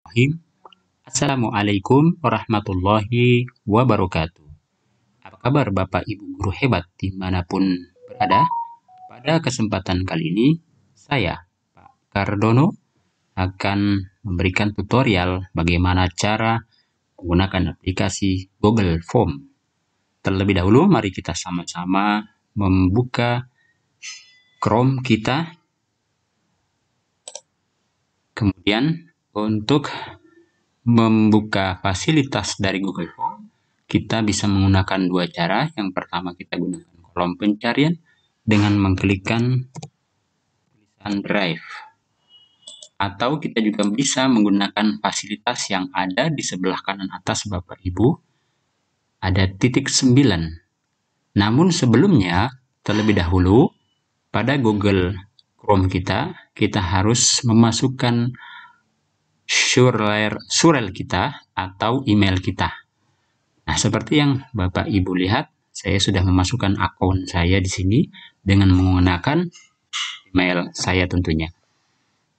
Bismillahirrahmanirrahim. Assalamualaikum warahmatullahi wabarakatuh. Apa kabar Bapak Ibu guru hebat dimanapun berada? Pada kesempatan kali ini, saya, Pak Cardono, akan memberikan tutorial bagaimana cara menggunakan aplikasi Google Form. Terlebih dahulu, mari kita sama-sama membuka Chrome kita. Kemudian, untuk membuka fasilitas dari Google Form, kita bisa menggunakan dua cara. Yang pertama, kita gunakan kolom pencarian dengan mengklikkan tulisan Drive. Atau kita juga bisa menggunakan fasilitas yang ada di sebelah kanan atas Bapak Ibu. Ada titik 9. Namun sebelumnya, terlebih dahulu, pada Google Chrome kita harus memasukkan surel kita atau email kita. Nah, seperti yang Bapak Ibu lihat, saya sudah memasukkan akun saya di sini dengan menggunakan email saya tentunya.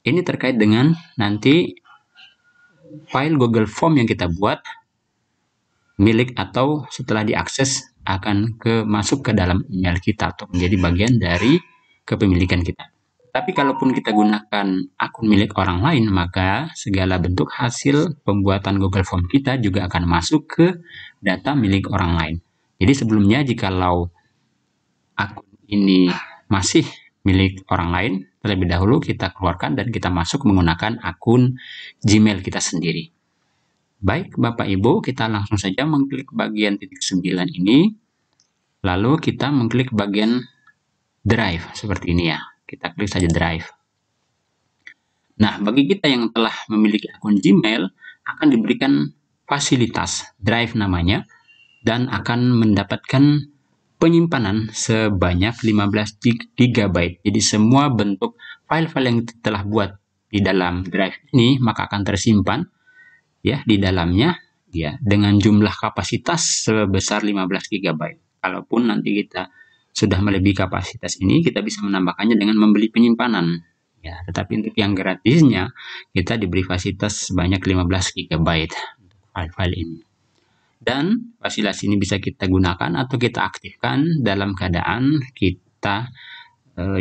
Ini terkait dengan nanti file Google Form yang kita buat milik atau setelah diakses akan masuk ke dalam email kita atau menjadi bagian dari kepemilikan kita. Tapi kalaupun kita gunakan akun milik orang lain, maka segala bentuk hasil pembuatan Google Form kita juga akan masuk ke data milik orang lain. Jadi sebelumnya jikalau akun ini masih milik orang lain, terlebih dahulu kita keluarkan dan kita masuk menggunakan akun Gmail kita sendiri. Baik Bapak Ibu, kita langsung saja mengklik bagian titik 9 ini, lalu kita mengklik bagian Drive seperti ini ya. Kita klik saja Drive. Nah, bagi kita yang telah memiliki akun Gmail, akan diberikan fasilitas Drive namanya, dan akan mendapatkan penyimpanan sebanyak 15 GB. Jadi semua bentuk file-file yang telah buat di dalam Drive ini, maka akan tersimpan ya di dalamnya ya dengan jumlah kapasitas sebesar 15 GB. Kalaupun nanti kita sudah melebihi kapasitas ini, kita bisa menambahkannya dengan membeli penyimpanan. Ya, tetapi untuk yang gratisnya, kita diberi fasilitas sebanyak 15 GB untuk file-file ini. Dan fasilitas ini bisa kita gunakan atau kita aktifkan dalam keadaan kita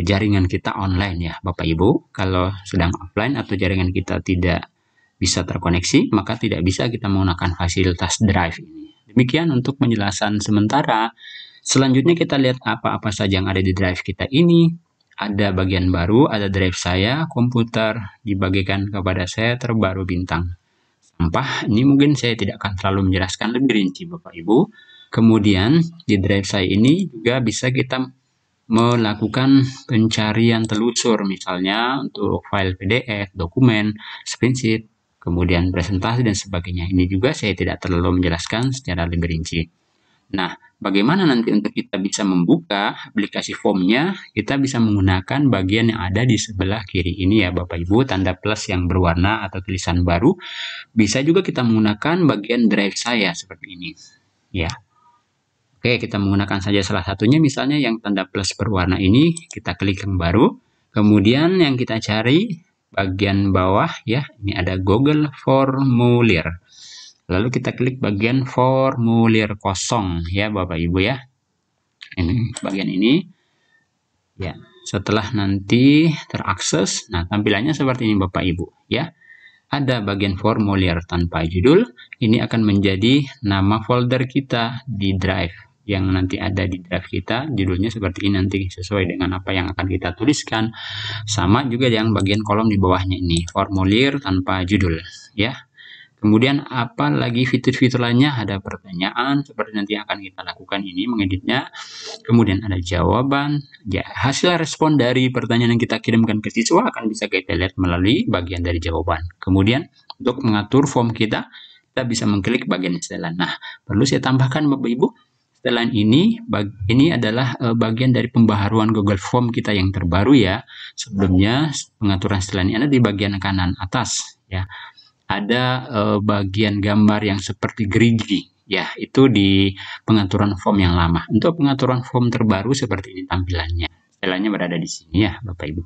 jaringan kita online ya, Bapak Ibu. Kalau sedang offline atau jaringan kita tidak bisa terkoneksi, maka tidak bisa kita menggunakan fasilitas Drive ini. Demikian untuk penjelasan sementara. Selanjutnya kita lihat apa-apa saja yang ada di drive kita ini. Ada bagian baru, ada drive saya, komputer, dibagikan kepada saya terbaru bintang sampah. Ini mungkin saya tidak akan terlalu menjelaskan lebih rinci Bapak Ibu. Kemudian di drive saya ini juga bisa kita melakukan pencarian telusur, misalnya untuk file PDF, dokumen, spreadsheet, kemudian presentasi dan sebagainya. Ini juga saya tidak terlalu menjelaskan secara lebih rinci. Nah, bagaimana nanti untuk kita bisa membuka aplikasi formnya, kita bisa menggunakan bagian yang ada di sebelah kiri ini ya Bapak Ibu, tanda plus yang berwarna atau tulisan baru. Bisa juga kita menggunakan bagian drive saya seperti ini. Ya. Oke, kita menggunakan saja salah satunya, misalnya yang tanda plus berwarna ini, kita klik yang baru. Kemudian yang kita cari bagian bawah ya, ini ada Google Formulir. Lalu kita klik bagian formulir kosong ya Bapak Ibu ya. Ini bagian ini. Ya, setelah nanti terakses, nah tampilannya seperti ini Bapak Ibu ya. Ada bagian formulir tanpa judul, ini akan menjadi nama folder kita di Drive. Yang nanti ada di Drive kita, judulnya seperti ini nanti sesuai dengan apa yang akan kita tuliskan. Sama juga yang bagian kolom di bawahnya ini, formulir tanpa judul ya. Kemudian apa lagi fitur-fitur lainnya, ada pertanyaan seperti nanti akan kita lakukan ini mengeditnya. Kemudian ada jawaban, ya, hasil respon dari pertanyaan yang kita kirimkan ke siswa akan bisa kita lihat melalui bagian dari jawaban. Kemudian untuk mengatur form kita bisa mengklik bagian setelan. Nah, perlu saya tambahkan Bapak Ibu, setelan ini adalah bagian dari pembaharuan Google Form kita yang terbaru ya. Sebelumnya pengaturan setelan ini ada di bagian kanan atas ya. Ada bagian gambar yang seperti gerigi ya, itu di pengaturan form yang lama. Untuk pengaturan form terbaru seperti ini tampilannya. Setelannya berada di sini ya Bapak Ibu.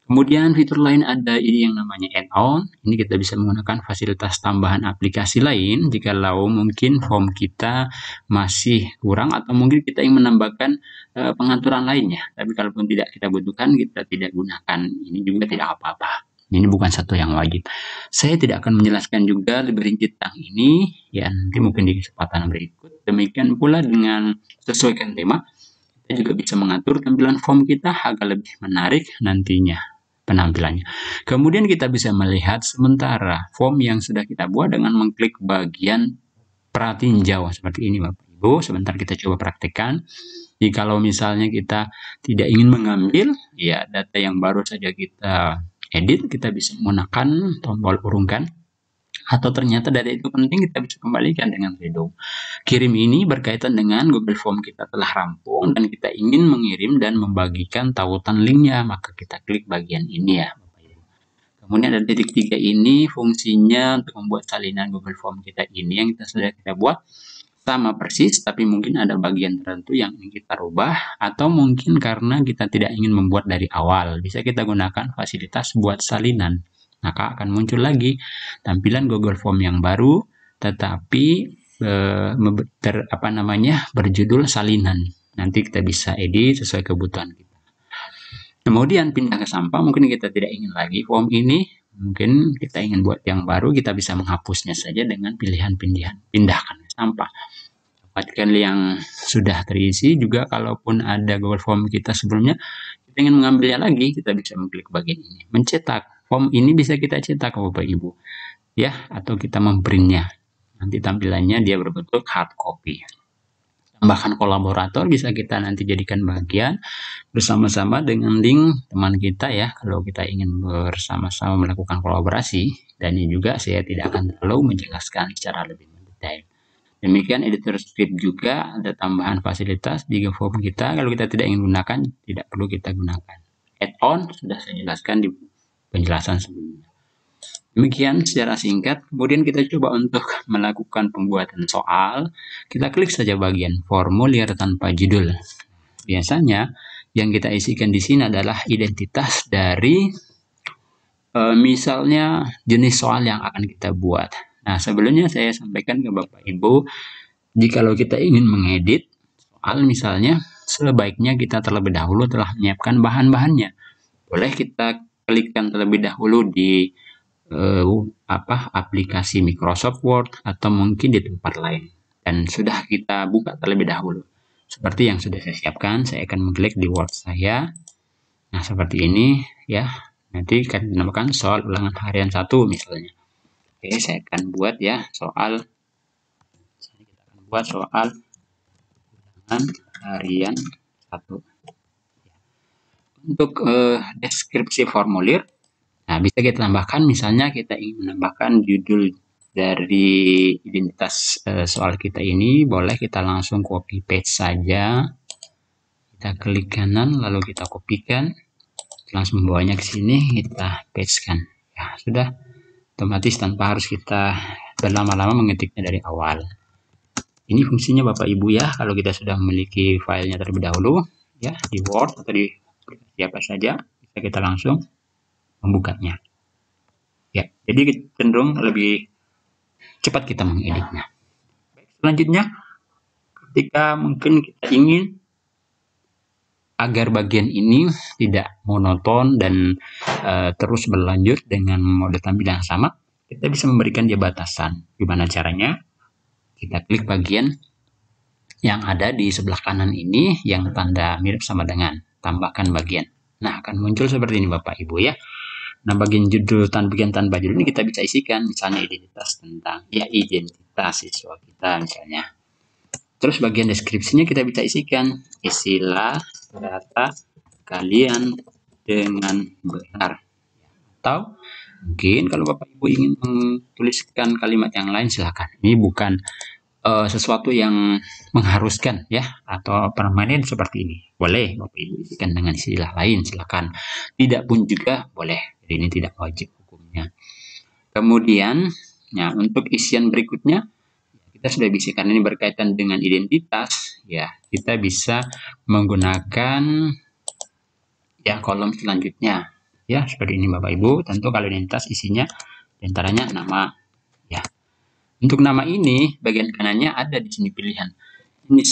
Kemudian fitur lain ada ini yang namanya add-on. Ini kita bisa menggunakan fasilitas tambahan aplikasi lain jikalau mungkin form kita masih kurang atau mungkin kita ingin menambahkan pengaturan lainnya. Tapi kalaupun tidak kita butuhkan, kita tidak gunakan. Ini juga tidak apa-apa. Ini bukan satu yang wajib. Saya tidak akan menjelaskan juga lebih rinci tentang ini, ya nanti mungkin di kesempatan berikut. Demikian pula dengan sesuaikan tema, kita juga bisa mengatur tampilan form kita agar lebih menarik nantinya penampilannya. Kemudian kita bisa melihat sementara form yang sudah kita buat dengan mengklik bagian pratinjau seperti ini Bapak Ibu. Sebentar kita coba praktekkan. Jikalau misalnya kita tidak ingin mengambil ya data yang baru saja kita edit, kita bisa menggunakan tombol urungkan. Atau ternyata data itu penting, kita bisa kembalikan dengan redo. Kirim ini berkaitan dengan Google Form kita telah rampung dan kita ingin mengirim dan membagikan tautan linknya, maka kita klik bagian ini ya. Kemudian ada titik 3 ini fungsinya untuk membuat salinan Google Form kita ini yang sudah kita buat sama persis, tapi mungkin ada bagian tertentu yang ingin kita rubah atau mungkin karena kita tidak ingin membuat dari awal, bisa kita gunakan fasilitas buat salinan. Maka akan muncul lagi tampilan Google Form yang baru, tetapi berjudul salinan. Nanti kita bisa edit sesuai kebutuhan kita. Kemudian pindah ke sampah, mungkin kita tidak ingin lagi form ini, mungkin kita ingin buat yang baru, kita bisa menghapusnya saja dengan pilihan pindahkan ke sampah. Dapatkan yang sudah terisi juga, kalaupun ada Google Form kita sebelumnya, kita ingin mengambilnya lagi, kita bisa mengklik bagian ini. Mencetak. Form ini bisa kita cetak Bapak Ibu ya, atau kita memprintnya. Nanti tampilannya dia berbentuk hard copy. Tambahkan kolaborator bisa kita nanti jadikan bagian bersama-sama dengan link teman kita ya, kalau kita ingin bersama-sama melakukan kolaborasi. Dan ini juga saya tidak akan terlalu menjelaskan secara lebih mendetail. Demikian editor script juga ada tambahan fasilitas di form kita, kalau kita tidak ingin gunakan tidak perlu kita gunakan. Add-on sudah saya jelaskan di penjelasan sebelumnya. Demikian secara singkat. Kemudian kita coba untuk melakukan pembuatan soal. Kita klik saja bagian formulir tanpa judul. Biasanya yang kita isikan di sini adalah identitas dari misalnya jenis soal yang akan kita buat. Nah, sebelumnya saya sampaikan ke Bapak Ibu, jikalau kita ingin mengedit soal misalnya, sebaiknya kita terlebih dahulu telah menyiapkan bahan-bahannya. Boleh kita klikkan terlebih dahulu di aplikasi Microsoft Word atau mungkin di tempat lain, dan sudah kita buka terlebih dahulu seperti yang sudah saya siapkan. Saya akan mengklik di Word saya. Nah, seperti ini ya. Nanti akan dinamakan soal ulangan harian 1 misalnya. Oke, saya akan buat ya soal. Kita akan buat soal ulangan harian 1. Untuk deskripsi formulir, nah bisa kita tambahkan, misalnya kita ingin menambahkan judul dari identitas soal kita ini, boleh kita langsung copy paste saja. Kita klik kanan lalu kita kopikan, langsung membawanya ke sini, kita pastekan. Ya, sudah otomatis tanpa harus kita berlama-lama mengetiknya dari awal. Ini fungsinya Bapak Ibu ya, kalau kita sudah memiliki filenya terlebih dahulu ya di Word atau di siapa saja, bisa kita langsung membukanya. Ya, jadi cenderung lebih cepat kita mengeditnya. Baik, selanjutnya, ketika mungkin kita ingin agar bagian ini tidak monoton dan terus berlanjut dengan mode tampilan yang sama, kita bisa memberikan dia batasan. Gimana caranya? Kita klik bagian yang ada di sebelah kanan ini yang tanda mirip sama dengan tambahkan bagian. Nah, akan muncul seperti ini Bapak Ibu ya. Nah, bagian judul bagian tanpa judul ini kita bisa isikan misalnya identitas siswa kita misalnya. Terus bagian deskripsinya kita bisa isikan isilah data kalian dengan benar. Atau mungkin kalau Bapak Ibu ingin menuliskan kalimat yang lain silakan. Ini bukan sesuatu yang mengharuskan ya, atau permanen seperti ini. Boleh Bapak Ibu isikan dengan istilah lain silakan. Tidak pun juga boleh. Jadi ini tidak wajib hukumnya. Kemudian ya, untuk isian berikutnya kita sudah bisa, karena ini berkaitan dengan identitas ya, kita bisa menggunakan ya kolom selanjutnya. Ya, seperti ini Bapak Ibu. Tentu kalau identitas isinya diantaranya nama. Ya, untuk nama ini bagian kanannya ada di sini pilihan. Ini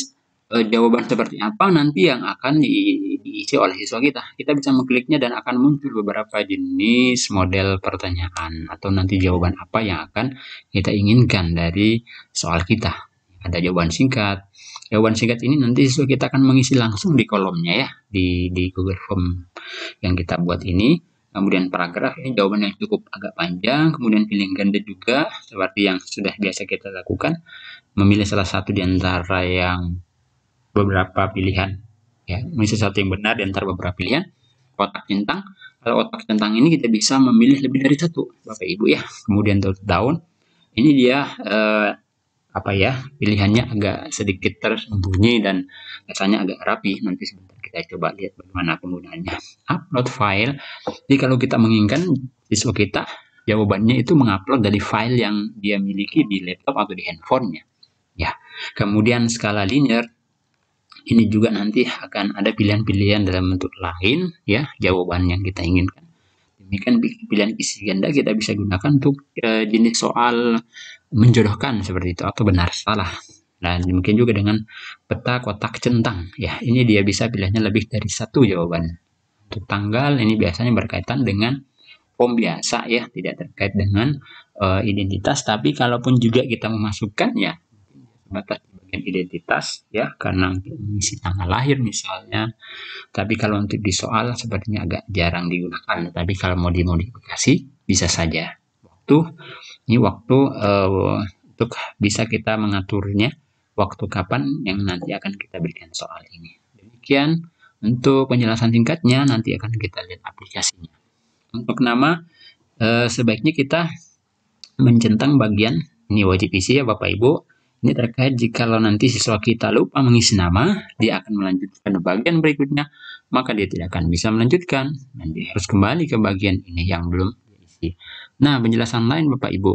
jawaban seperti apa nanti yang akan diisi oleh siswa kita. Kita bisa mengkliknya dan akan muncul beberapa jenis model pertanyaan atau nanti jawaban apa yang akan kita inginkan dari soal kita. Ada jawaban singkat. Jawaban singkat ini nanti siswa kita akan mengisi langsung di kolomnya ya, di Google Form yang kita buat ini. Kemudian paragraf ya, jawaban yang cukup agak panjang, kemudian pilihan ganda juga seperti yang sudah biasa kita lakukan, memilih salah satu di antara yang beberapa pilihan ya, memilih sesuatu yang benar di antara beberapa pilihan. Kotak centang, kalau kotak centang ini kita bisa memilih lebih dari satu Bapak Ibu ya. Kemudian daun ini dia apa ya, pilihannya agak sedikit tersembunyi dan rasanya agak rapi. Nanti sebentar kita coba lihat bagaimana penggunaannya. Upload file, jadi kalau kita menginginkan siswa kita jawabannya itu mengupload dari file yang dia miliki di laptop atau di handphonenya ya. Kemudian skala linear, ini juga nanti akan ada pilihan-pilihan dalam bentuk lain ya, jawaban yang kita inginkan. Demikian pilihan isi ganda kita bisa gunakan untuk jenis soal menjodohkan seperti itu atau benar salah. Dan demikian juga dengan peta kotak centang ya, ini dia bisa pilihannya lebih dari satu jawaban. Untuk tanggal ini biasanya berkaitan dengan form biasa ya, tidak terkait dengan identitas, tapi kalaupun juga kita memasukkan ya batas bagian identitas ya, karena untuk mengisi tanggal lahir misalnya. Tapi kalau untuk di soal sepertinya agak jarang digunakan, tapi kalau mau dimodifikasi bisa saja. Waktu untuk bisa kita mengaturnya, waktu kapan yang nanti akan kita berikan soal ini. Demikian untuk penjelasan singkatnya, nanti akan kita lihat aplikasinya. Untuk nama sebaiknya kita mencentang bagian ini, wajib isi ya Bapak Ibu. Ini terkait jikalau nanti siswa kita lupa mengisi nama, dia akan melanjutkan bagian berikutnya, maka dia tidak akan bisa melanjutkan. Dan dia harus kembali ke bagian ini yang belum diisi. Nah, penjelasan lain Bapak Ibu,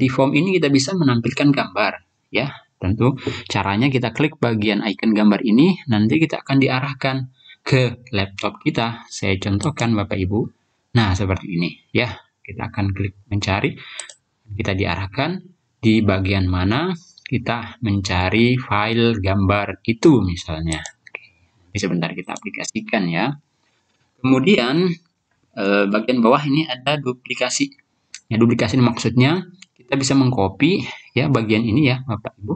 di form ini kita bisa menampilkan gambar ya. Tentu caranya kita klik bagian icon gambar ini, nanti kita akan diarahkan ke laptop kita. Saya contohkan Bapak Ibu. Nah, seperti ini ya. Kita akan klik mencari, kita diarahkan di bagian mana kita mencari file gambar itu misalnya. Oke, sebentar kita aplikasikan ya. Kemudian bagian bawah ini ada duplikasi. Ya, duplikasi maksudnya kita bisa mengcopy ya bagian ini ya Bapak Ibu.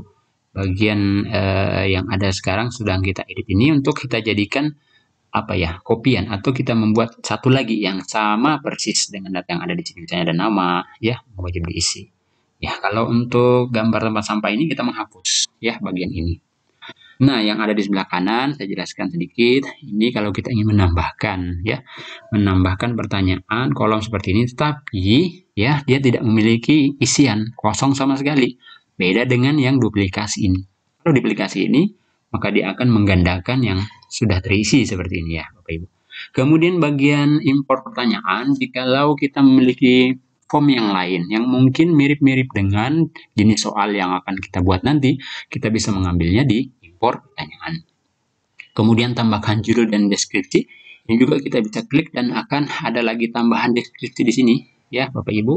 Bagian yang ada sekarang sedang kita edit ini untuk kita jadikan apa ya, kopian, atau kita membuat satu lagi yang sama persis dengan data yang ada di sini. Misalnya ada nama ya, wajib diisi. Ya, kalau untuk gambar tempat sampah ini kita menghapus ya bagian ini. Nah, yang ada di sebelah kanan saya jelaskan sedikit. Ini kalau kita ingin menambahkan ya, menambahkan pertanyaan kolom seperti ini, tapi ya dia tidak memiliki isian, kosong sama sekali. Beda dengan yang duplikasi ini. Kalau duplikasi ini, maka dia akan menggandakan yang sudah terisi seperti ini ya, Bapak Ibu. Kemudian bagian import pertanyaan, jikalau kita memiliki form yang lain yang mungkin mirip-mirip dengan jenis soal yang akan kita buat nanti, kita bisa mengambilnya di import pertanyaan. Kemudian tambahkan judul dan deskripsi. Ini juga kita bisa klik dan akan ada lagi tambahan deskripsi di sini ya Bapak Ibu.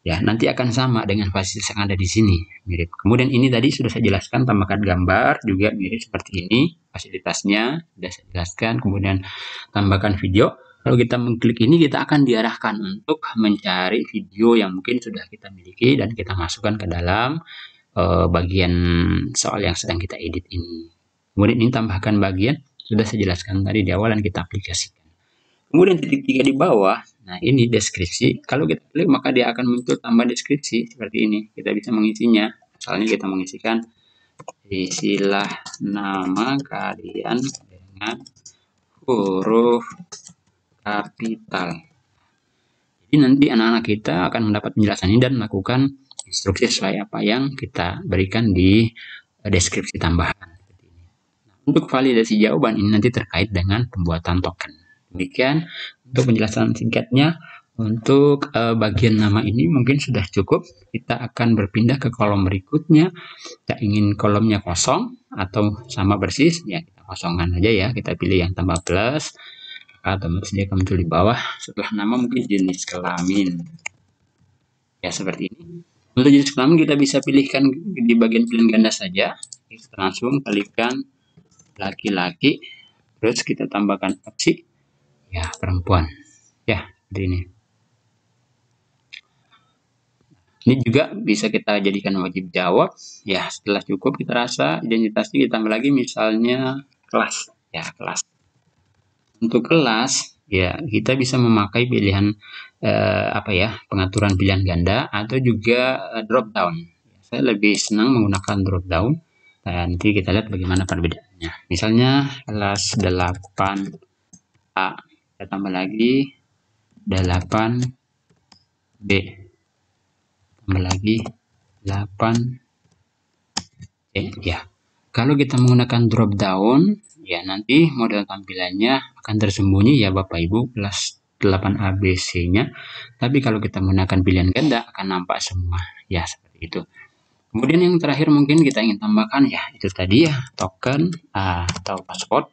Ya, nanti akan sama dengan fasilitas yang ada di sini, mirip. Kemudian ini tadi sudah saya jelaskan, tambahkan gambar juga mirip seperti ini, fasilitasnya sudah saya jelaskan. Kemudian tambahkan video. Kalau kita mengklik ini, kita akan diarahkan untuk mencari video yang mungkin sudah kita miliki dan kita masukkan ke dalam bagian soal yang sedang kita edit ini. Kemudian ini tambahkan bagian, sudah saya jelaskan tadi di awal dan kita aplikasikan. Kemudian titik 3 di bawah, nah ini deskripsi. Kalau kita klik maka dia akan muncul tambah deskripsi seperti ini. Kita bisa mengisinya. Misalnya kita mengisikan, isilah nama kalian dengan huruf kapital. Jadi nanti anak-anak kita akan mendapat penjelasan ini dan melakukan instruksi sesuai apa yang kita berikan di deskripsi tambahan. Nah, untuk validasi jawaban ini nanti terkait dengan pembuatan token. Demikian untuk penjelasan singkatnya. Untuk bagian nama ini mungkin sudah cukup. Kita akan berpindah ke kolom berikutnya. Kita ingin kolomnya kosong atau sama persis, ya kita kosongkan aja ya. Kita pilih yang tambah plus. maka otomatis dia akan muncul di bawah. Setelah nama mungkin jenis kelamin. Ya, seperti ini. Untuk jenis kelamin kita bisa pilihkan di bagian pilihan ganda saja. Kita langsung kalikan laki-laki, terus kita tambahkan opsi ya perempuan. Ya, seperti ini. Ini juga bisa kita jadikan wajib jawab. Ya, setelah cukup kita rasa identitasnya, kita tambah lagi misalnya kelas. Ya, kelas. Untuk kelas, ya kita bisa memakai pilihan pengaturan pilihan ganda atau juga drop down. Saya lebih senang menggunakan drop down. Nanti kita lihat bagaimana perbedaannya. Misalnya kelas 8A, kita tambah lagi 8B. Tambah lagi 8C. Ya, kalau kita menggunakan drop down, ya nanti model tampilannya akan tersembunyi ya Bapak Ibu, kelas 8ABC-nya. Tapi kalau kita menggunakan pilihan ganda akan nampak semua. Ya, seperti itu. Kemudian yang terakhir mungkin kita ingin tambahkan ya itu tadi ya token atau password.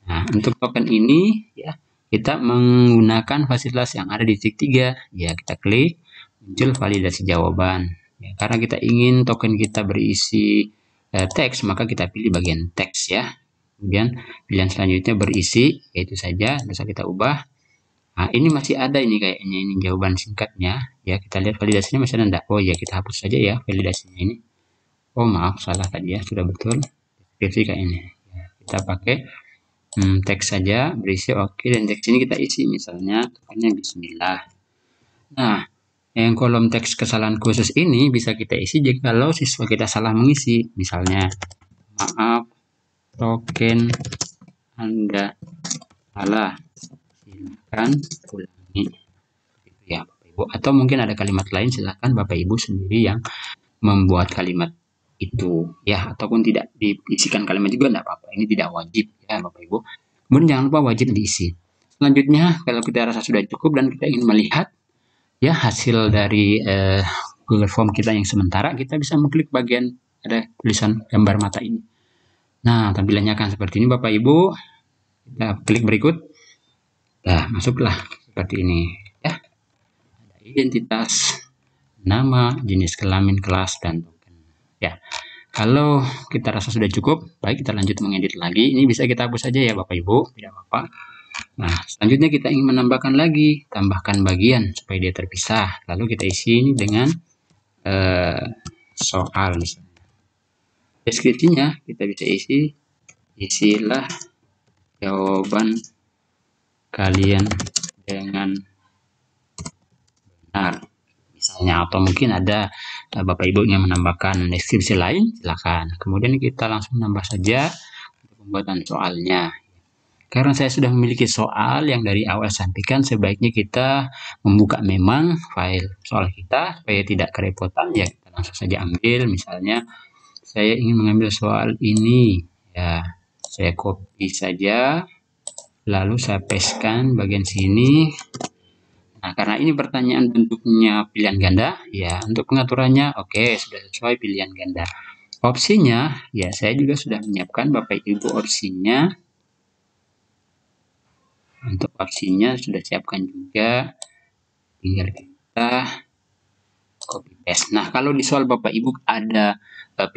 Nah, untuk token ini ya kita menggunakan fasilitas yang ada di titik 3. Ya, kita klik muncul validasi jawaban. Ya, karena kita ingin token kita berisi teks, maka kita pilih bagian teks ya. Kemudian pilihan selanjutnya berisi, yaitu saja bisa kita ubah. Nah, ini masih ada ini kayaknya, ini jawaban singkatnya. Ya, kita lihat validasinya masih ada enggak? Oh ya, kita hapus saja ya validasinya ini. Oh maaf, salah tadi ya, sudah betul. Deskripsi kayak ini. Ya, kita pakai teks saja, berisi oke, dan teks ini kita isi misalnya tokennya bismillah. Nah, yang kolom teks kesalahan khusus ini bisa kita isi jika kalau siswa kita salah mengisi. Misalnya, maaf, token Anda salah, silakan ulangi. Gitu ya Bapak Ibu. Atau mungkin ada kalimat lain, silakan Bapak Ibu sendiri yang membuat kalimat itu ya, ataupun tidak diisikan kalimat juga tidak apa-apa. Ini tidak wajib ya Bapak Ibu. Kemudian jangan lupa wajib diisi. Selanjutnya, kalau kita rasa sudah cukup dan kita ingin melihat ya hasil dari Google Form kita yang sementara, kita bisa mengklik bagian ada tulisan gambar mata ini. Nah, tampilannya akan seperti ini Bapak Ibu. Kita klik berikut. Nah, masuklah seperti ini ya. Ada identitas, nama, jenis kelamin, kelas, dan token. Ya. Kalau kita rasa sudah cukup, baik kita lanjut mengedit lagi. Ini bisa kita hapus saja ya Bapak Ibu, tidak apa-apa. Nah, selanjutnya kita ingin menambahkan lagi, tambahkan bagian supaya dia terpisah. Lalu kita isi ini dengan soal misalnya. Deskripsinya kita bisa isi, isilah jawaban kalian dengan benar. Misalnya, atau mungkin ada Bapak Ibu yang menambahkan deskripsi lain, silakan. Kemudian kita langsung nambah saja untuk pembuatan soalnya. Karena saya sudah memiliki soal yang dari awal sampaikan, sebaiknya kita membuka memang file soal kita supaya tidak kerepotan. Ya, kita langsung saja ambil. Misalnya, saya ingin mengambil soal ini. Ya, saya copy saja, lalu saya pastekan bagian sini. Nah, karena ini pertanyaan bentuknya pilihan ganda, ya untuk pengaturannya oke, sudah sesuai pilihan ganda. Opsinya, ya saya juga sudah menyiapkan Bapak Ibu opsinya. Untuk opsinya sudah siapkan juga, tinggal kita copy paste. Nah, kalau di soal Bapak Ibu ada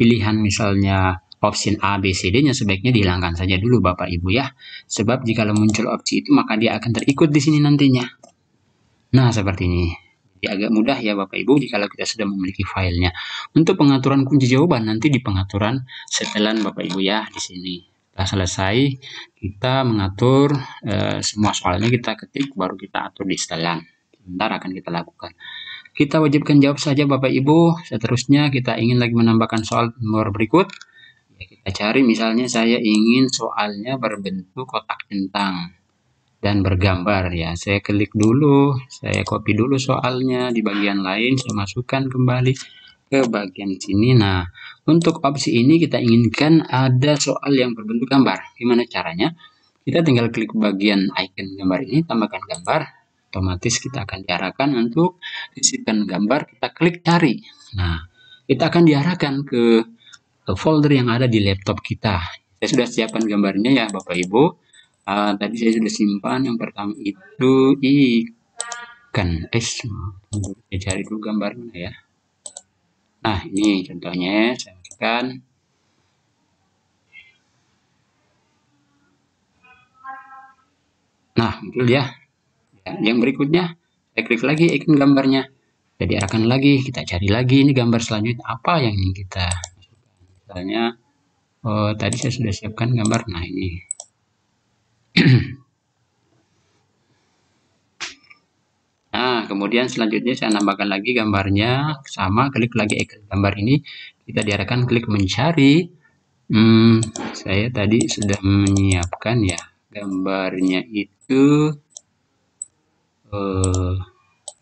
pilihan misalnya opsi A, B, C, D-nya sebaiknya dihilangkan saja dulu Bapak Ibu ya. Sebab jika muncul opsi itu maka dia akan terikut di sini nantinya. Nah, seperti ini. Jadi agak mudah ya Bapak Ibu jika kita sudah memiliki filenya. Untuk pengaturan kunci jawaban nanti di pengaturan setelan Bapak Ibu ya di sini. Setelah selesai kita mengatur semua soalnya kita ketik, baru kita atur di setelan. Sebentar akan kita lakukan. Kita wajibkan jawab saja Bapak Ibu. Seterusnya kita ingin lagi menambahkan soal nomor berikut. Ya, kita cari misalnya saya ingin soalnya berbentuk kotak centang dan bergambar ya. Saya klik dulu, saya copy dulu soalnya di bagian lain, saya masukkan kembali ke bagian sini. Nah, untuk opsi ini kita inginkan ada soal yang berbentuk gambar. Gimana caranya? Kita tinggal klik bagian icon gambar ini, tambahkan gambar, otomatis kita akan diarahkan untuk disisipkan gambar, kita klik cari. Nah, kita akan diarahkan ke folder yang ada di laptop kita. Saya sudah siapkan gambarnya ya Bapak Ibu. Tadi saya sudah simpan. Yang pertama itu ikan. Saya cari dulu gambarnya ya. Nah, ini contohnya saya masukkan. Nah, muncul ya. Yang berikutnya, saya klik lagi ikon gambarnya. Jadi akan lagi, kita cari lagi ini gambar selanjutnya apa yang ingin kita masukkan. Misalnya, tadi saya sudah siapkan gambar. Nah, ini. Nah, kemudian selanjutnya saya nambahkan lagi gambarnya. Sama, klik lagi ikon gambar ini. Kita diarahkan klik mencari. Saya tadi sudah menyiapkan ya gambarnya itu.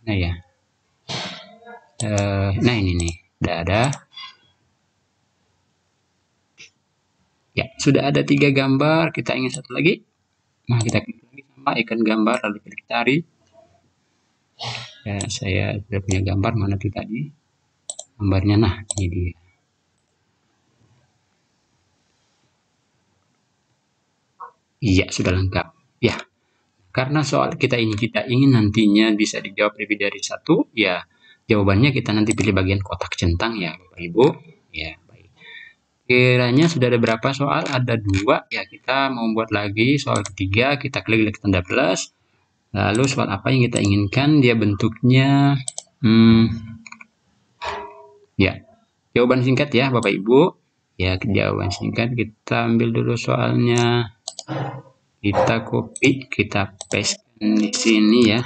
Nah ya. Nah ini nih, udah ada. Ya, sudah ada 3 gambar. Kita ingin satu lagi. Nah, kita klik lagi sama ikon gambar, lalu klik cari. Ya, saya sudah punya gambar mana tuh tadi gambarnya. Nah, ini dia. Iya, sudah lengkap. Ya, karena soal kita ingin nantinya bisa dijawab lebih dari satu, ya jawabannya kita nanti pilih bagian kotak centang ya, Bapak Ibu. Ya, baik. Kiranya sudah ada berapa soal? Ada 2. Ya, kita mau buat lagi soal ketiga. Kita klik tanda plus. Lalu soal apa yang kita inginkan? Dia bentuknya ya, jawaban singkat ya Bapak Ibu. Ya, jawaban singkat kita ambil dulu soalnya. Kita copy, kita paste di sini ya.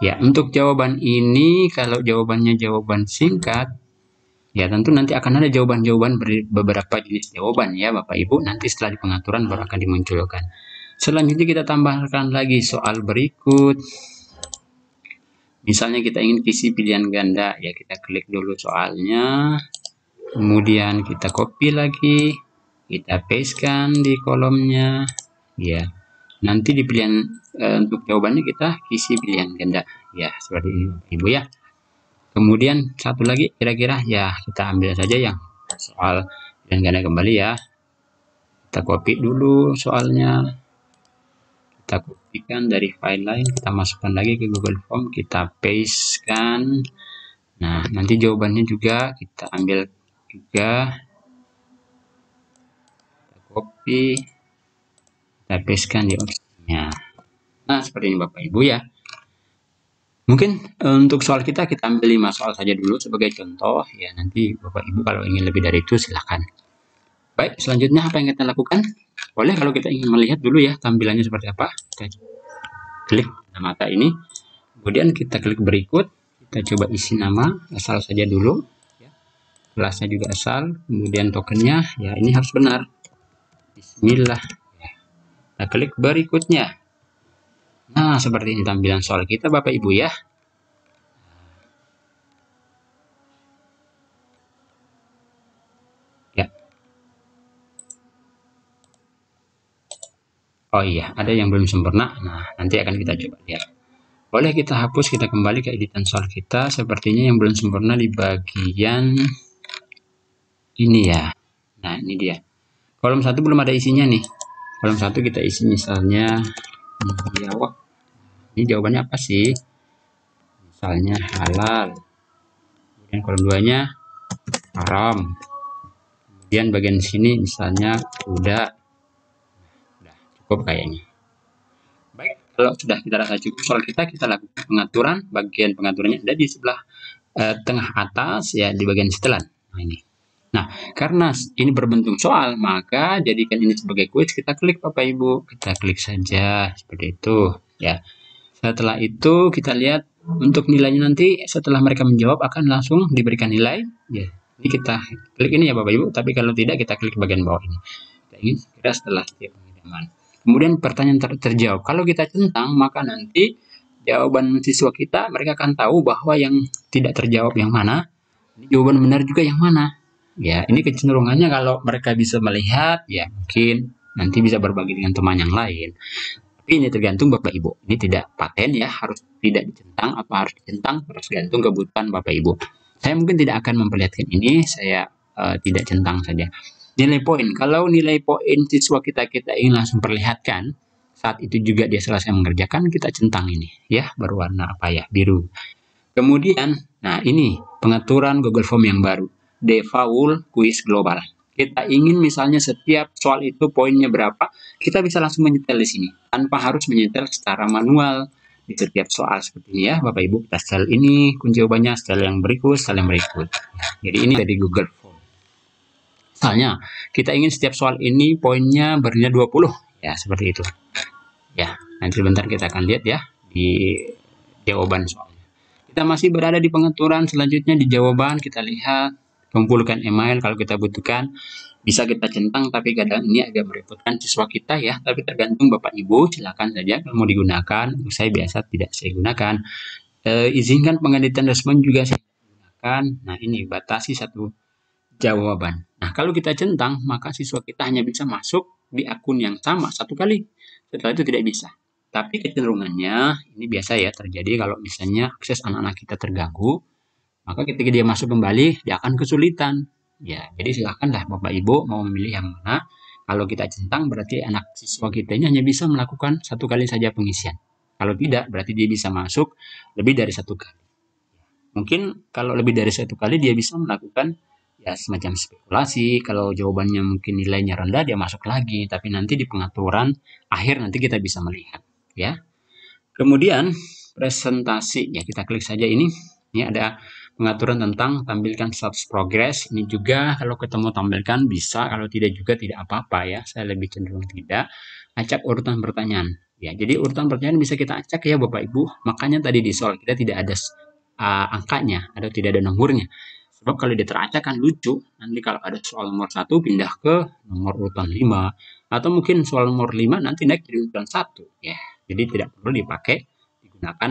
Ya, untuk jawaban ini kalau jawabannya jawaban singkat, ya tentu nanti akan ada jawaban-jawaban beberapa jenis jawaban ya Bapak Ibu. Nanti setelah di pengaturan baru akan dimunculkan. Selanjutnya kita tambahkan lagi soal berikut. Misalnya kita ingin isi pilihan ganda, ya kita klik dulu soalnya. Kemudian kita copy lagi, kita pastekan di kolomnya. Ya, nanti di pilihan untuk jawabannya kita isi pilihan ganda. Ya, seperti ini Ibu ya. Kemudian satu lagi kira-kira ya kita ambil saja yang soal pilihan ganda kembali ya. Kita copy dulu soalnya. Kita kopikan dari file lain, kita masukkan lagi ke Google Form, kita pastekan. Nah, nanti jawabannya juga kita ambil juga, kita copy, kita pastekan di opsinya. Nah, seperti ini Bapak Ibu ya. Mungkin untuk soal kita ambil 5 soal saja dulu sebagai contoh ya. Nanti Bapak Ibu kalau ingin lebih dari itu silahkan. Baik, selanjutnya apa yang kita lakukan? Boleh kalau kita ingin melihat dulu ya tampilannya seperti apa. Kita klik mata ini, kemudian kita klik berikut, kita coba isi nama asal saja dulu ya. Kelasnya juga asal, kemudian tokennya ya ini harus benar. Bismillah ya. Kita klik berikutnya. Nah, seperti ini tampilan soal kita Bapak Ibu ya. Ya. Oh iya, ada yang belum sempurna. Nah, nanti akan kita coba lihat. Boleh kita hapus, kita kembali ke editan soal kita. Sepertinya yang belum sempurna di bagian ini ya. Nah, ini dia. Kolom 1 belum ada isinya nih. Kolom 1 kita isi misalnya jawab. Ini jawabannya apa sih? Misalnya halal. Kemudian kolom 2-nya haram. Kemudian bagian sini misalnya udah cukup kayaknya. Baik, kalau sudah kita rasa cukup soal kita lakukan pengaturan. Bagian pengaturannya ada di sebelah tengah atas ya, di bagian setelan. Nah, ini. Nah, karena ini berbentuk soal, maka jadikan ini sebagai quiz. Kita klik Bapak Ibu, kita klik saja seperti itu ya. Setelah itu kita lihat untuk nilainya nanti setelah mereka menjawab akan langsung diberikan nilai ya. Ini kita klik ini ya Bapak Ibu, tapi kalau tidak kita klik bagian bawah ini. Kita ingin segera setelah setiap pengiriman. Kemudian pertanyaan terjawab. Kalau kita centang, maka nanti jawaban siswa kita mereka akan tahu bahwa yang tidak terjawab yang mana, ini jawaban benar juga yang mana. Ya, ini kecenderungannya kalau mereka bisa melihat, ya mungkin nanti bisa berbagi dengan teman yang lain. Tapi ini tergantung Bapak Ibu. Ini tidak paten ya, harus tidak dicentang, apa harus dicentang, harus gantung kebutuhan Bapak Ibu. Saya mungkin tidak akan memperlihatkan ini, saya tidak centang saja. Nilai poin, kalau nilai poin siswa kita ingin langsung perlihatkan, saat itu juga dia selesai mengerjakan, kita centang ini ya, berwarna apa ya, biru. Kemudian, nah ini pengaturan Google Form yang baru, default quiz global. Kita ingin misalnya setiap soal itu poinnya berapa, kita bisa langsung menyetel di sini tanpa harus menyetel secara manual di setiap soal seperti ini ya, Bapak Ibu. Kita setel ini kunci jawabannya, setel yang berikut, setel yang berikut. Jadi ini dari Google Form. Misalnya kita ingin setiap soal ini poinnya bernilai 20 ya, seperti itu. Ya, nanti sebentar kita akan lihat ya di jawaban soalnya. Kita masih berada di pengaturan selanjutnya di jawaban, kita lihat kumpulkan email kalau kita butuhkan. Bisa kita centang, tapi kadang ini agak merepotkan siswa kita ya, tapi tergantung Bapak Ibu, silakan saja kalau mau digunakan. Saya biasa tidak saya gunakan. Izinkan pengeditan respon juga saya gunakan. Nah ini batasi satu jawaban. Nah kalau kita centang, maka siswa kita hanya bisa masuk di akun yang sama satu kali. Setelah itu tidak bisa. Tapi kecenderungannya ini biasa ya terjadi kalau misalnya akses anak-anak kita terganggu, maka ketika dia masuk kembali dia akan kesulitan. Ya, jadi silakanlah Bapak Ibu mau memilih yang mana. Kalau kita centang berarti anak siswa kita ini hanya bisa melakukan satu kali saja pengisian. Kalau tidak berarti dia bisa masuk lebih dari satu kali. Mungkin kalau lebih dari satu kali dia bisa melakukan ya semacam spekulasi. Kalau jawabannya mungkin nilainya rendah dia masuk lagi. Tapi nanti di pengaturan akhir nanti kita bisa melihat ya. Kemudian presentasi ya, kita klik saja ini. Ini ada pengaturan tentang tampilkan status progress. Ini juga kalau ketemu tampilkan bisa, kalau tidak juga tidak apa-apa ya. Saya lebih cenderung tidak. Acak urutan pertanyaan. Ya, jadi urutan pertanyaan bisa kita acak ya Bapak Ibu. Makanya tadi di soal kita tidak ada angkanya atau tidak ada nomornya. Sebab kalau dia teracak kan lucu. Nanti kalau ada soal nomor 1 pindah ke nomor urutan 5. Atau mungkin soal nomor 5 nanti naik jadi urutan 1 ya. Jadi tidak perlu dipakai digunakan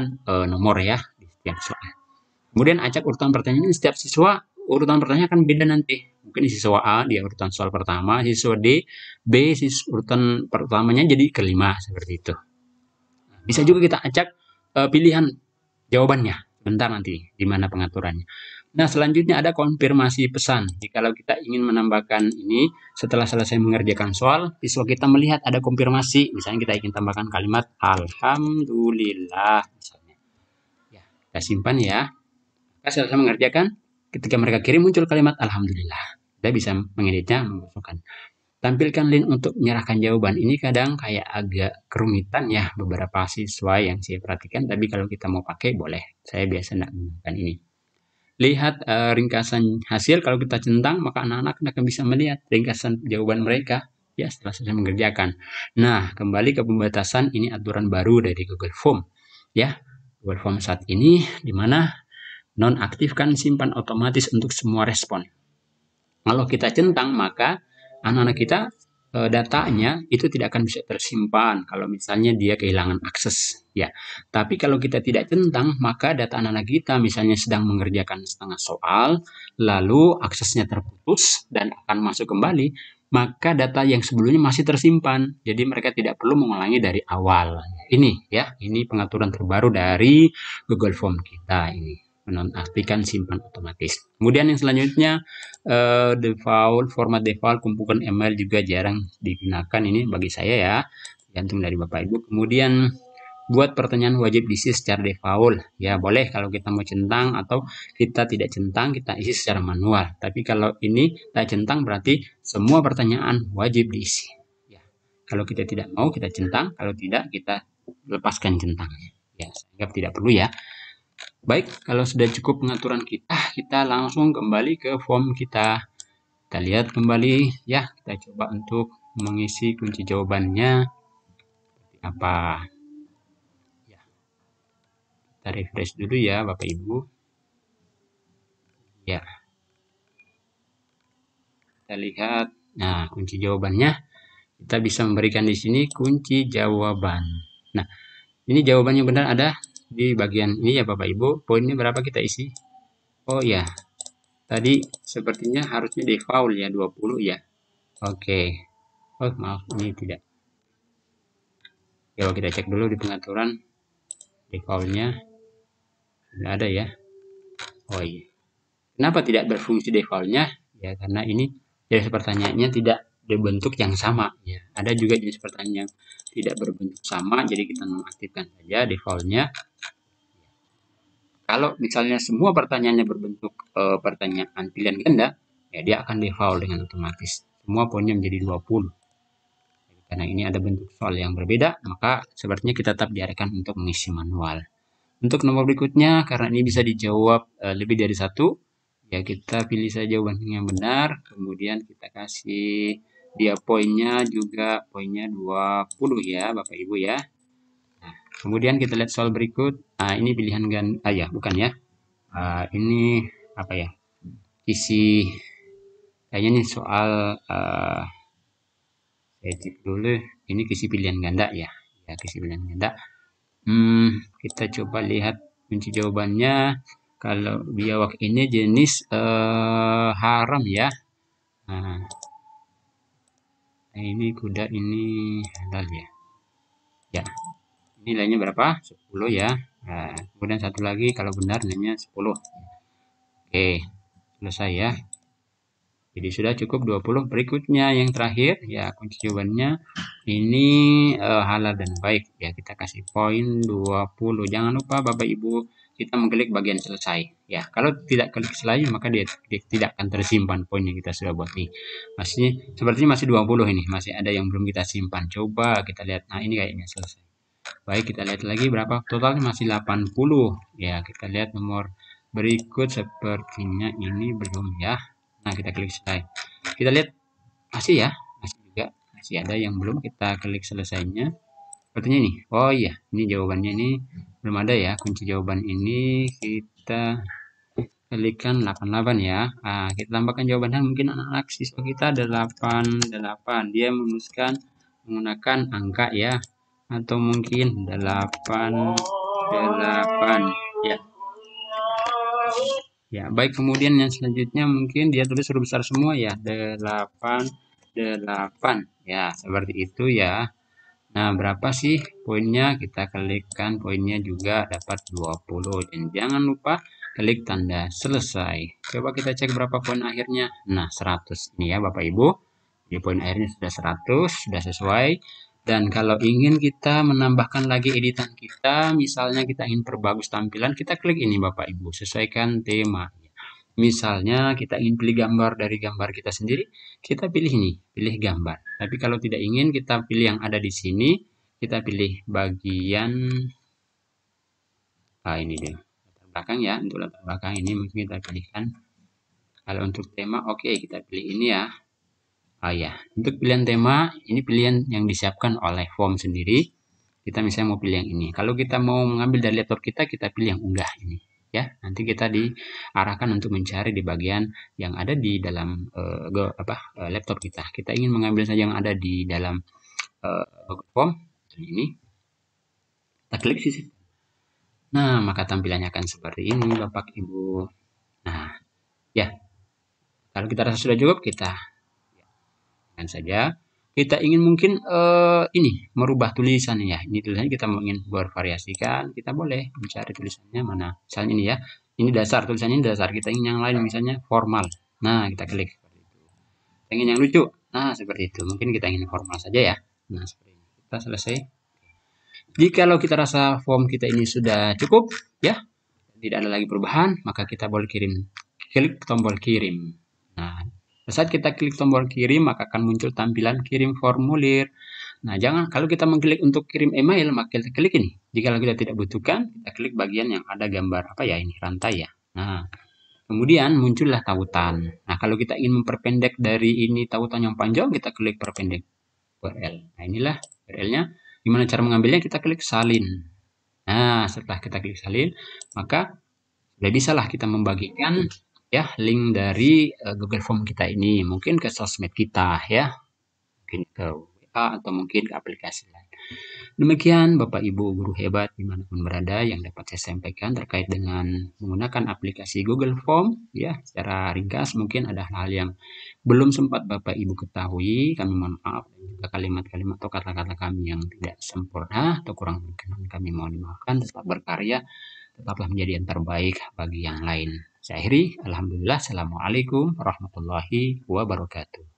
nomor ya di setiap soal. Kemudian acak urutan pertanyaan ini setiap siswa urutan pertanyaan akan beda nanti. Mungkin siswa A dia urutan soal pertama, siswa D, B urutan pertamanya jadi kelima seperti itu. Bisa juga kita acak pilihan jawabannya. Bentar nanti di mana pengaturannya. Nah, selanjutnya ada konfirmasi pesan. Jika kita ingin menambahkan ini setelah selesai mengerjakan soal, siswa kita melihat ada konfirmasi. Misalnya kita ingin tambahkan kalimat alhamdulillah misalnya. Ya, kita simpan ya. Kita selesai mengerjakan, ketika mereka kirim muncul kalimat alhamdulillah. Kita bisa mengeditnya, memasukkan. Tampilkan link untuk menyerahkan jawaban. Ini kadang kayak agak kerumitan ya beberapa siswa yang saya perhatikan, tapi kalau kita mau pakai boleh. Saya biasa tidak menggunakan ini. Lihat ringkasan hasil, kalau kita centang maka anak-anak akan bisa melihat ringkasan jawaban mereka ya setelah selesai mengerjakan. Nah, kembali ke pembatasan, ini aturan baru dari Google Form ya. Google Form saat ini di mana nonaktifkan simpan otomatis untuk semua respon. Kalau kita centang maka anak-anak kita datanya itu tidak akan bisa tersimpan kalau misalnya dia kehilangan akses ya. Tapi kalau kita tidak centang maka data anak-anak kita misalnya sedang mengerjakan setengah soal lalu aksesnya terputus dan akan masuk kembali, maka data yang sebelumnya masih tersimpan. Jadi mereka tidak perlu mengulangi dari awal. Ini ya, ini pengaturan terbaru dari Google Form kita ini. Menonaktifkan simpan otomatis. Kemudian yang selanjutnya format default kumpulkan email juga jarang digunakan ini bagi saya ya, tergantung dari Bapak Ibu. Kemudian buat pertanyaan wajib diisi secara default ya, boleh kalau kita mau centang atau kita tidak centang kita isi secara manual. Tapi kalau ini kita centang berarti semua pertanyaan wajib diisi ya. Kalau kita tidak mau kita centang, kalau tidak kita lepaskan centangnya ya, saya anggap tidak perlu ya. Baik, kalau sudah cukup pengaturan kita langsung kembali ke form kita. Kita lihat kembali ya, kita coba untuk mengisi kunci jawabannya seperti apa. Ya. Kita refresh dulu ya Bapak Ibu. Ya. Kita lihat, nah kunci jawabannya kita bisa memberikan di sini kunci jawaban. Nah, ini jawabannya benar ada di bagian ini ya Bapak Ibu. Poinnya berapa kita isi? Oh ya, tadi sepertinya harusnya default ya 20 ya. Oke. Oh maaf, ini tidak. Coba kita cek dulu di pengaturan defaultnya. Tidak ada ya. Oh iya. Kenapa tidak berfungsi defaultnya? Ya karena ini jenis pertanyaannya tidak berbentuk yang sama ya. Ada juga jenis pertanyaan yang tidak berbentuk sama, jadi kita nonaktifkan saja defaultnya. Kalau misalnya semua pertanyaannya berbentuk pertanyaan pilihan ganda, ya dia akan default dengan otomatis. Semua poinnya menjadi 20. Karena ini ada bentuk soal yang berbeda, maka sepertinya kita tetap diarahkan untuk mengisi manual. Untuk nomor berikutnya, karena ini bisa dijawab lebih dari satu, ya kita pilih saja jawaban yang benar, kemudian kita kasih dia poinnya juga, poinnya 20 ya Bapak Ibu ya. Nah, kemudian kita lihat soal berikut. Nah, ini pilihan ganda, ya bukan ya. Ini apa ya? Isi kayaknya nih soal saya cek dulu. Ini kisi pilihan ganda ya. Ya, kisi pilihan ganda. Kita coba lihat kunci jawabannya. Kalau biawak ini jenis haram ya. Nah, ini kuda ini halal ya. Ya, ini nilainya berapa? 10 ya. Nah, kemudian satu lagi kalau benar nilainya 10. Oke, selesai ya. Jadi sudah cukup 20. Berikutnya yang terakhir ya kunci jawabannya ini halal dan baik ya, kita kasih poin 20. Jangan lupa Bapak Ibu kita mengklik bagian selesai ya. Kalau tidak klik selesai maka dia tidak akan tersimpan poin yang kita sudah buat nih. Masih sepertinya masih 20 ini, masih ada yang belum kita simpan. Coba kita lihat. Nah, ini kayaknya selesai. Baik, kita lihat lagi berapa totalnya, masih 80 ya. Kita lihat nomor berikut, sepertinya ini belum ya. Nah, kita klik selesai. Kita lihat masih ya, masih juga masih ada yang belum kita klik selesainya. Sepertinya ini. Oh iya, ini jawabannya ini belum ada ya. Kunci jawaban ini kita klikkan 88 ya. Nah, kita tambahkan jawabannya, mungkin anak-anak siswa kita 88. Dia menuliskan menggunakan angka ya. Atau mungkin 88 ya. Ya, baik, kemudian yang selanjutnya mungkin dia tulis huruf besar semua ya, 88 ya, seperti itu ya. Nah, berapa sih poinnya? Kita klikkan poinnya juga dapat 20. Dan jangan lupa klik tanda selesai. Coba kita cek berapa poin akhirnya. Nah, 100 ini ya Bapak Ibu. Jadi poin akhirnya sudah 100, sudah sesuai. Dan kalau ingin kita menambahkan lagi editan kita, misalnya kita ingin perbagus tampilan, kita klik ini Bapak Ibu, sesuaikan tema. Misalnya kita ingin pilih gambar dari gambar kita sendiri, kita pilih ini, pilih gambar. Tapi kalau tidak ingin, kita pilih yang ada di sini, kita pilih bagian, ini dia, latar belakang ya. Untuk latar belakang ini mungkin kita pilihkan. Kalau untuk tema, oke, kita pilih ini ya. Ya, untuk pilihan tema, ini pilihan yang disiapkan oleh form sendiri. Kita misalnya mau pilih yang ini. Kalau kita mau mengambil dari laptop kita, kita pilih yang unggah ini. Ya, nanti kita diarahkan untuk mencari di bagian yang ada di dalam laptop kita. Kita ingin mengambil saja yang ada di dalam Google Form ini. Kita klik sih. Nah, maka tampilannya akan seperti ini, Bapak Ibu. Nah, ya. Kalau kita rasa sudah cukup, kita kan saja. Kita ingin mungkin ini merubah tulisan ya. Ini tulisannya kita ingin bervariasikan, kita boleh mencari tulisannya mana. Misalnya ini ya. Ini dasar, tulisannya ini dasar. Kita ingin yang lain misalnya formal. Nah, kita klik seperti itu. Kita ingin yang lucu. Nah, seperti itu. Mungkin kita ingin formal saja ya. Nah, seperti ini. Kita selesai. Jikalau kita rasa form kita ini sudah cukup ya, tidak ada lagi perubahan, maka kita boleh klik tombol kirim. Nah, saat kita klik tombol kirim, maka akan muncul tampilan kirim formulir. Nah, kalau kita mengklik untuk kirim email, maka kita klik ini. Jika kita tidak butuhkan, kita klik bagian yang ada gambar apa ya, ini rantai ya. Nah, kemudian muncullah tautan. Nah, kalau kita ingin memperpendek dari ini tautan yang panjang, kita klik perpendek URL. Nah, inilah URL-nya. Gimana cara mengambilnya? Kita klik salin. Nah, setelah kita klik salin, maka sudah bisalah kita membagikan ya link dari Google Form kita ini, mungkin ke sosmed kita ya, mungkin ke WA atau mungkin ke aplikasi lain. Demikian Bapak Ibu guru hebat dimanapun berada yang dapat saya sampaikan terkait dengan menggunakan aplikasi Google Form ya. Secara ringkas mungkin ada hal yang belum sempat Bapak Ibu ketahui, kami mohon maaf, dan juga kalimat-kalimat atau kata-kata kami yang tidak sempurna atau kurang berkenan kami mohon dimaafkan. Tetap berkarya, tetaplah menjadi yang terbaik bagi yang lain. Saya akhiri, alhamdulillah, assalamualaikum warahmatullahi wabarakatuh.